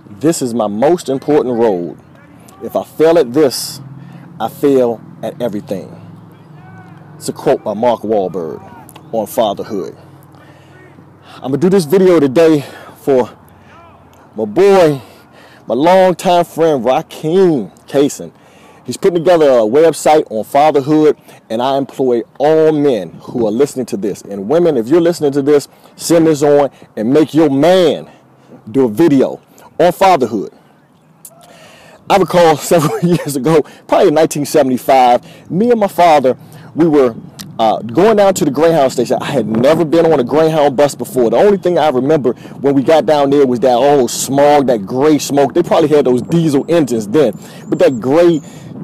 This is my most important road. If I fail at this, I fail at everything. It's a quote by Mark Wahlberg on Fatherhood. I'm going to do this video today for my boy, my longtime friend, Rakeem Kaysen. He's putting together a website on fatherhood, and I employ all men who are listening to this. And women, if you're listening to this, send this on and make your man do a video on fatherhood. I recall several years ago, probably in 1975, me and my father, we were going down to the Greyhound station. I had never been on a Greyhound bus before. The only thing I remember when we got down there was that old smog, that gray smoke. They probably had those diesel engines then, but that gray,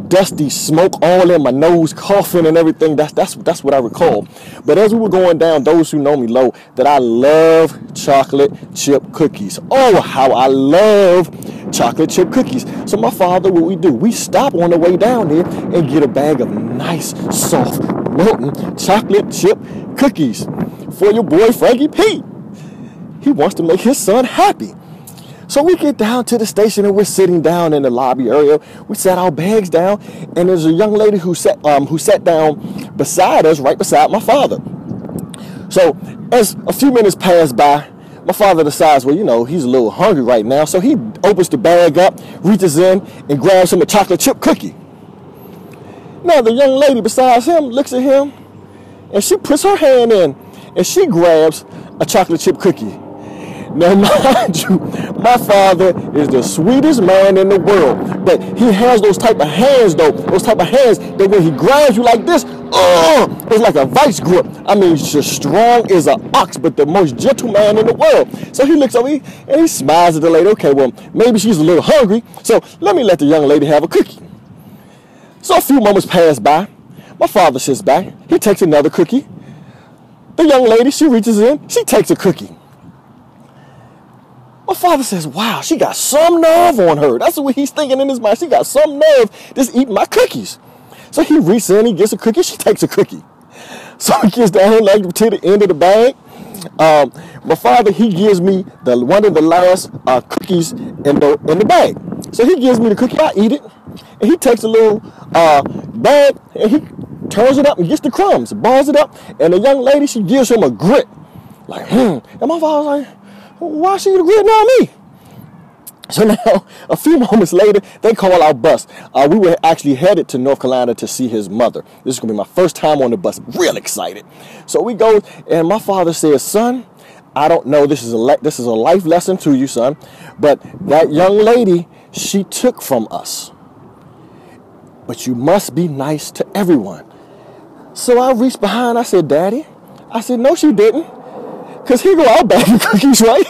dusty smoke all in my nose, coughing and everything. That's what I recall. But as we were going down, those who know me know that I love chocolate chip cookies. Oh, how I love chocolate chip cookies. So my father, what we do, we stop on the way down there and get a bag of nice, soft, melting chocolate chip cookies for your boy Frankie P. He wants to make his son happy. So we get down to the station and we're sitting down in the lobby area. We set our bags down, and there's a young lady who sat down beside us, right beside my father. So as a few minutes pass by, my father decides, well, you know, he's a little hungry right now. So he opens the bag up, reaches in, and grabs him a chocolate chip cookie. Now the young lady beside him looks at him, and she puts her hand in, and she grabs a chocolate chip cookie. Now, mind you, my father is the sweetest man in the world, but he has those type of hands, though, that when he grabs you like this, it's like a vice grip. I mean, he's just strong as an ox, but the most gentle man in the world. So he looks over and he smiles at the lady. Okay, well, maybe she's a little hungry, so let me let the young lady have a cookie. So a few moments pass by. My father sits back. He takes another cookie. The young lady, she reaches in. She takes a cookie. My father says, wow, she got some nerve on her. That's what he's thinking in his mind. She got some nerve just eating my cookies. So he reaches in, he gets a cookie, she takes a cookie. So he gets down like to the end of the bag. My father, he gives me one of the last cookies in the bag. So he gives me the cookie, I eat it, and he takes a little bag and he turns it up and gets the crumbs, balls it up, and the young lady, she gives him a grit. Like, And my father's like, why she gritting on me? So now, a few moments later, they call our bus. We were actually headed to North Carolina to see his mother. This is going to be my first time on the bus. Real excited. So we go, and my father says, son, I don't know. This is a life lesson to you, son. But that young lady, she took from us. But you must be nice to everyone. So I reached behind. I said, Daddy. I said, no, she didn't. Because here go our bag of cookies, right?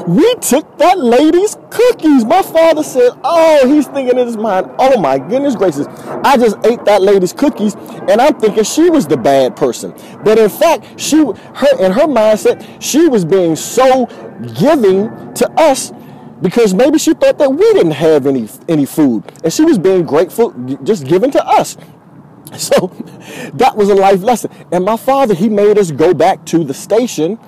We took that lady's cookies. My father said, oh, he's thinking in his mind, oh my goodness gracious, I just ate that lady's cookies, and I'm thinking she was the bad person. But in fact, in her mindset, she was being so giving to us because maybe she thought that we didn't have any food, and she was being grateful, just giving to us. So that was a life lesson. And my father, he made us go back to the station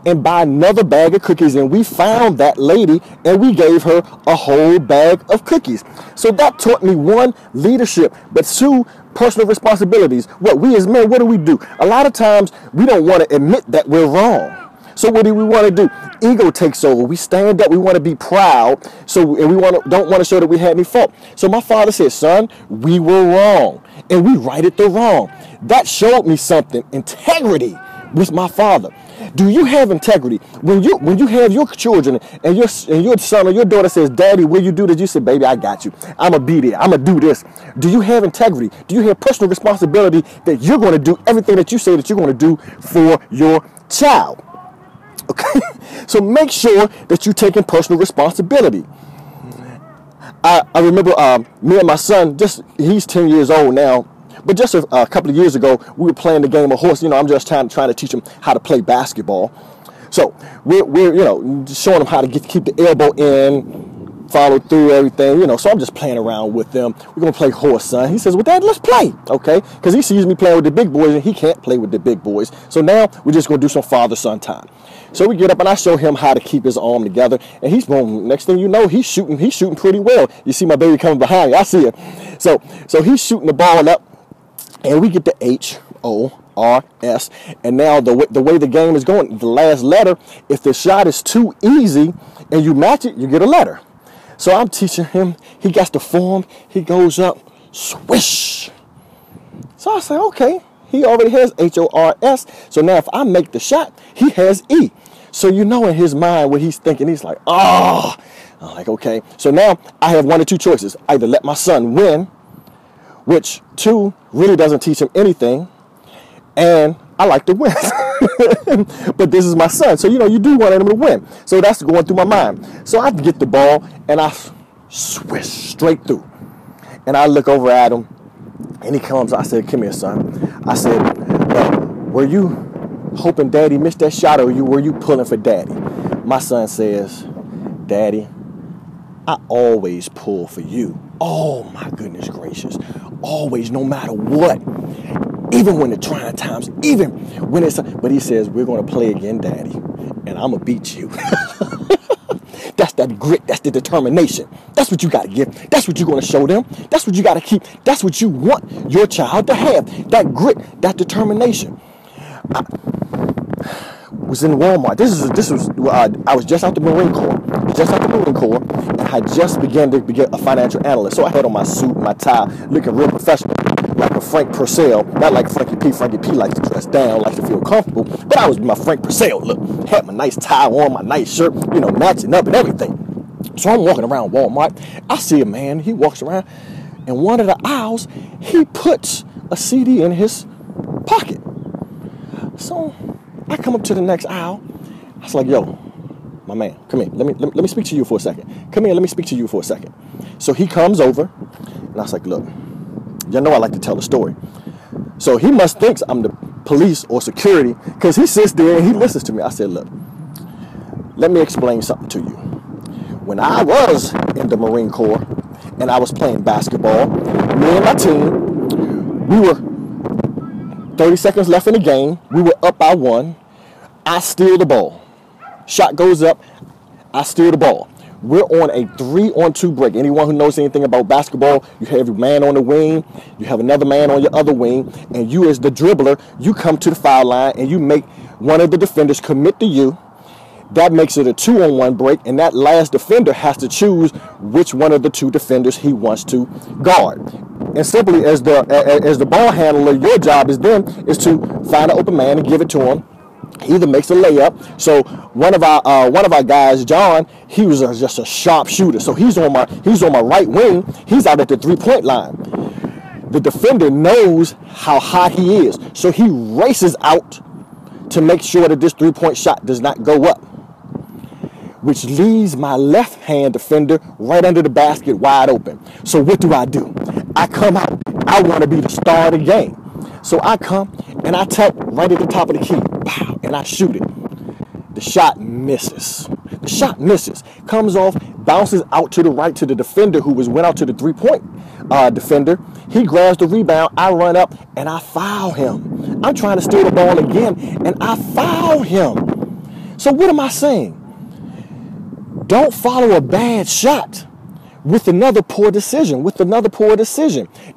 and buy another bag of cookies. And we found that lady and we gave her a whole bag of cookies. So that taught me, one, leadership, but two, personal responsibilities. We as men, what do? A lot of times we don't want to admit that we're wrong. So what do we want to do? Ego takes over. We stand up. We want to be proud. And we don't want to show that we had any fault. So my father said, son, we were wrong. And we righted the wrong. That showed me something. Integrity with my father. Do you have integrity? When you have your children and your son or your daughter says, Daddy, will you do this? You say, baby, I got you. I'm going to be there. I'm going to do this. Do you have integrity? Do you have personal responsibility that you're going to do everything that you say that you're going to do for your child? Okay, so make sure that you're taking personal responsibility. I remember me and my son, he's 10 years old now, but just a couple of years ago, we were playing the game of horse. You know, I'm just trying to teach him how to play basketball. So we're showing him how to keep the elbow in, followed through everything, you know. So I'm just playing around with them. We're going to play horse, son. He says, well, Dad, let's play, okay? Because he sees me playing with the big boys, and he can't play with the big boys. So now we're just going to do some father-son time. So we get up, and I show him how to keep his arm together. And he's going, next thing you know, he's shooting pretty well. You see my baby coming behind me. I see it. So he's shooting the ball up, and we get the H-O-R-S. And now the way the game is going, the last letter, if the shot is too easy and you match it, you get a letter. So I'm teaching him. He gets the form. He goes up, swish. So I say, okay, he already has H-O-R-S. So now if I make the shot, he has E. So you know in his mind what he's thinking. He's like, oh. I'm like, okay. So now I have one or two choices. Either let my son win, which, two, really doesn't teach him anything, and I like to win. But this is my son. So, you know, you do want him to win. So that's going through my mind. So I get the ball, and I swish straight through. And I look over at him, and he comes. I said, come here, son. I said, were you hoping Daddy missed that shot, or were you pulling for Daddy? My son says, Daddy, I always pull for you. Oh, my goodness gracious. Always, no matter what. Even when the trying times, even when it's, but he says, we're going to play again, Daddy, and I'm going to beat you. That's that grit. That's the determination. That's what you got to give. That's what you're going to show them. That's what you got to keep. That's what you want your child to have. That grit, that determination. I was in Walmart. I was just out the Marine Corps. And I just began to be a financial analyst. So I had on my suit, my tie, looking real professional, like a Frank Purcell. Not like Frankie P. Frankie P. likes to dress down, likes to feel comfortable. But I was my Frank Purcell look. Had my nice tie on, my nice shirt, you know, matching up and everything. So I'm walking around Walmart. I see a man. He walks around. In one of the aisles, he puts a CD in his pocket. So I come up to the next aisle. I was like, yo, my man, come here. Let me speak to you for a second. Come here, let me speak to you for a second. So he comes over, and I was like, look, you know I like to tell a story. So he must think I'm the police or security, because he sits there and he listens to me. I said, look, let me explain something to you. When I was in the Marine Corps and I was playing basketball, me and my team, we were 30 seconds left in the game. We were up by 1. I steal the ball. Shot goes up. I steal the ball. We're on a 3-on-2 break. Anyone who knows anything about basketball, you have a man on the wing, you have another man on your other wing, and you as the dribbler, you come to the foul line and you make one of the defenders commit to you. That makes it a 2-on-1 break, and that last defender has to choose which one of the two defenders he wants to guard. And simply as the ball handler, your job is to find an open man and give it to him. He either makes a layup. So one of our guys, John, he was just a sharp shooter. So he's on my right wing. He's out at the 3-point line. The defender knows how hot he is, so he races out to make sure that this 3-point shot does not go up, which leaves my left-hand defender right under the basket wide open. So what do? I come out. I want to be the star of the game. So I come and I tap right at the top of the key. Pow, and I shoot it. The shot misses. Comes off, bounces out to the right to the defender who went out to the 3-point defender. He grabs the rebound. I run up and I foul him. I'm trying to steal the ball again and I foul him. So what am I saying? Don't follow a bad shot with another poor decision.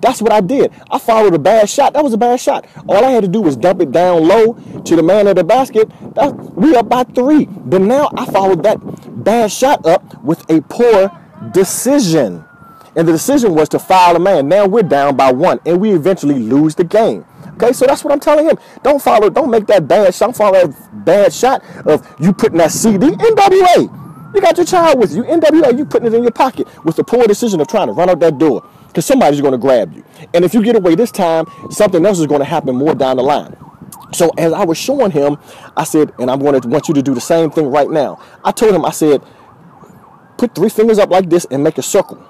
That's what I did. I followed a bad shot. That was a bad shot. All I had to do was dump it down low to the man at the basket. We up by 3. But now I followed that bad shot up with a poor decision. And the decision was to foul a man. Now we're down by 1, and we eventually lose the game. Okay, so that's what I'm telling him. Don't make that bad shot. Don't follow that bad shot of you putting that CD. NWA. You got your child with you. NWA, you putting it in your pocket with the poor decision of trying to run out that door because somebody's going to grab you. And if you get away this time, something else is going to happen more down the line. So as I was showing him, I said, and I'm going to want you to do the same thing right now. I told him, I said, put 3 fingers up like this and make a circle.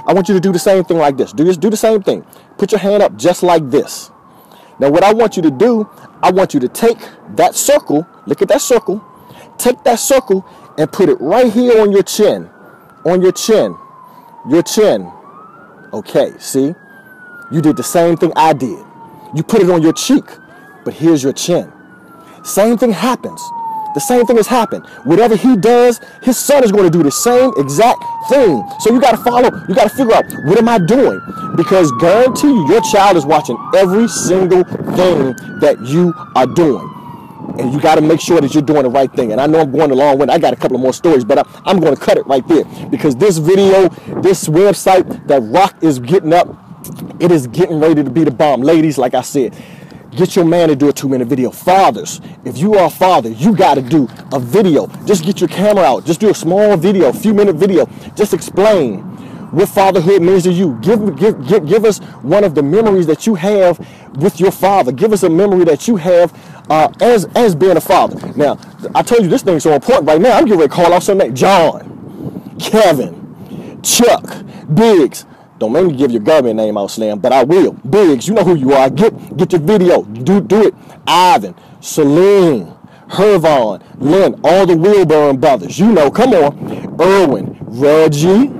I want you to do the same thing like this. Do the same thing. Put your hand up just like this. Now what I want you to do, I want you to take that circle, look at that circle, take that circle and put it right here on your chin. on your chin. Your chin. Okay, see? You did the same thing I did. You put it on your cheek, but here's your chin. Same thing happens. The same thing has happened. Whatever he does, his son is going to do the same exact thing. So you got to follow, you got to figure out, what am I doing? Because guarantee you, your child is watching every single thing that you are doing. And you got to make sure that you're doing the right thing. And I know I'm going a long way. I got a couple of more stories, but I'm going to cut it right there. Because this video, this website that Rock is getting up, it is getting ready to be the bomb. Ladies, like I said, get your man to do a 2-minute video. Fathers, if you are a father, you got to do a video. Just get your camera out. Just do a small video, a few-minute video. Just explain what fatherhood means to you. Give us one of the memories that you have with your father. Give us a memory that you have as being a father. Now, I told you this thing's so important right now. I'm getting ready to call out some names. John, Kevin, Chuck, Biggs. Don't make me give your government name out, Slam, but I will. Biggs, you know who you are. Get your video. Do it. Ivan, Celine, Hervon, Lynn, all the Wilburn brothers. You know, come on. Irwin, Reggie,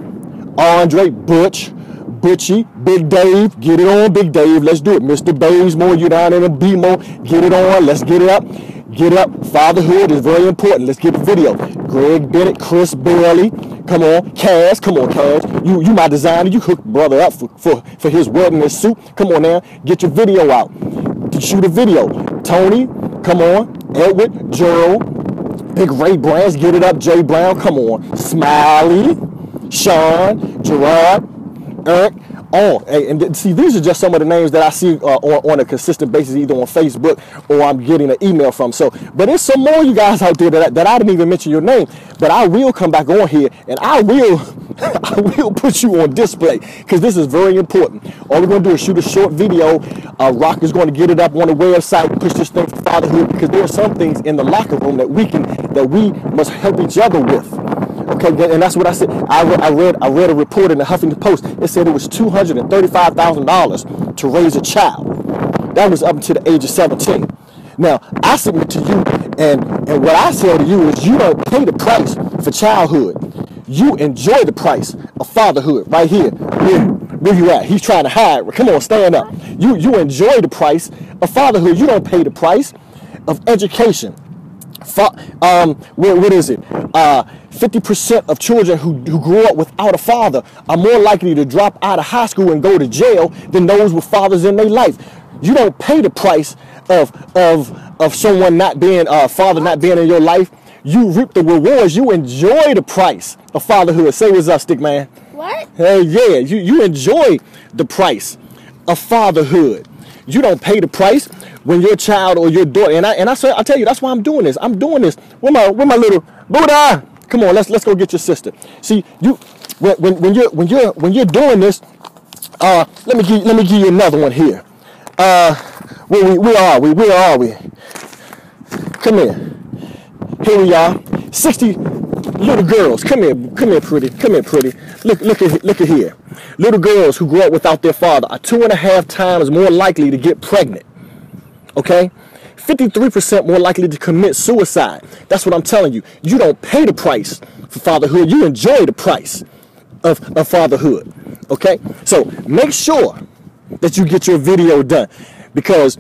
Andre, Butch, Butchie, Big Dave. Get it on, Big Dave. Let's do it. Mr. Bazemore, you down in the BMO. Get it on. Let's get it up. Get up. Fatherhood is very important. Let's get the video. Greg Bennett, Chris Bailey. Come on. Cass. Come on, Cass. You my designer. You hooked brother up for his wedding and suit. Come on now. Get your video out. Shoot a video. Tony. Come on. Edward. Gerald. Big Ray Brands. Get it up. Jay Brown. Come on. Smiley. Sean. Gerard. Eric. Oh, and see, these are just some of the names that I see on a consistent basis, either on Facebook or I'm getting an email from. So, but there's some more you guys out there that I didn't even mention your name. But I will come back on here and I will put you on display because this is very important. All we're going to do is shoot a short video. Rock is going to get it up on the website, push this thing for fatherhood, because there are some things in the locker room that we must help each other with. Okay, and that's what I said. I read a report in the Huffington Post. It said it was $235,000 to raise a child. That was up to the age of 17. Now, I submit to you, and what I say to you is you don't pay the price for childhood. You enjoy the price of fatherhood right here. Where you at? He's trying to hide. Come on, stand up. You enjoy the price of fatherhood. You don't pay the price of education. What is it? 50% of children who grew up without a father are more likely to drop out of high school and go to jail than those with fathers in their life. You don't pay the price of someone not being a father, not being in your life. You reap the rewards. You enjoy the price of fatherhood. Say what's up, stick man. What? Hey, yeah, you enjoy the price of fatherhood. You don't pay the price when your child or your daughter, and I tell you, that's why I'm doing this. I'm doing this with my little Buddha. Come on, let's go get your sister. See, when you're doing this, let me give you another one here. Where are we? Come here. Here we are. 60 little girls. Come here, pretty. Look at here. Little girls who grew up without their father are 2.5 times more likely to get pregnant. Okay? 53% more likely to commit suicide. That's what I'm telling you. You don't pay the price for fatherhood. You enjoy the price of fatherhood. Okay? So make sure that you get your video done, because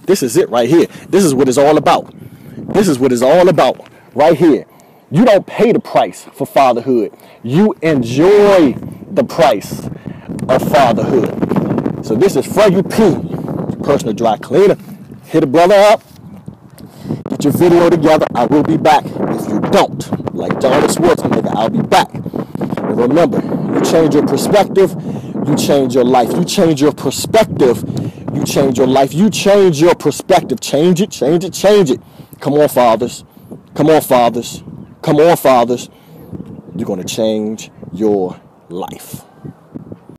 this is it right here. This is what it's all about. This is what it's all about right here. You don't pay the price for fatherhood. You enjoy the price of fatherhood. So this is Freddie P, personal dry cleaner. Hit a brother up. Get your video together. I will be back. If you don't, like Donald Schwarzenegger, I'll be back. And remember, you change your perspective, you change your life. You change your perspective, you change your life. You change your perspective. Change it, change it, change it. Come on, fathers. Come on, fathers. Come on, fathers. You're going to change your life.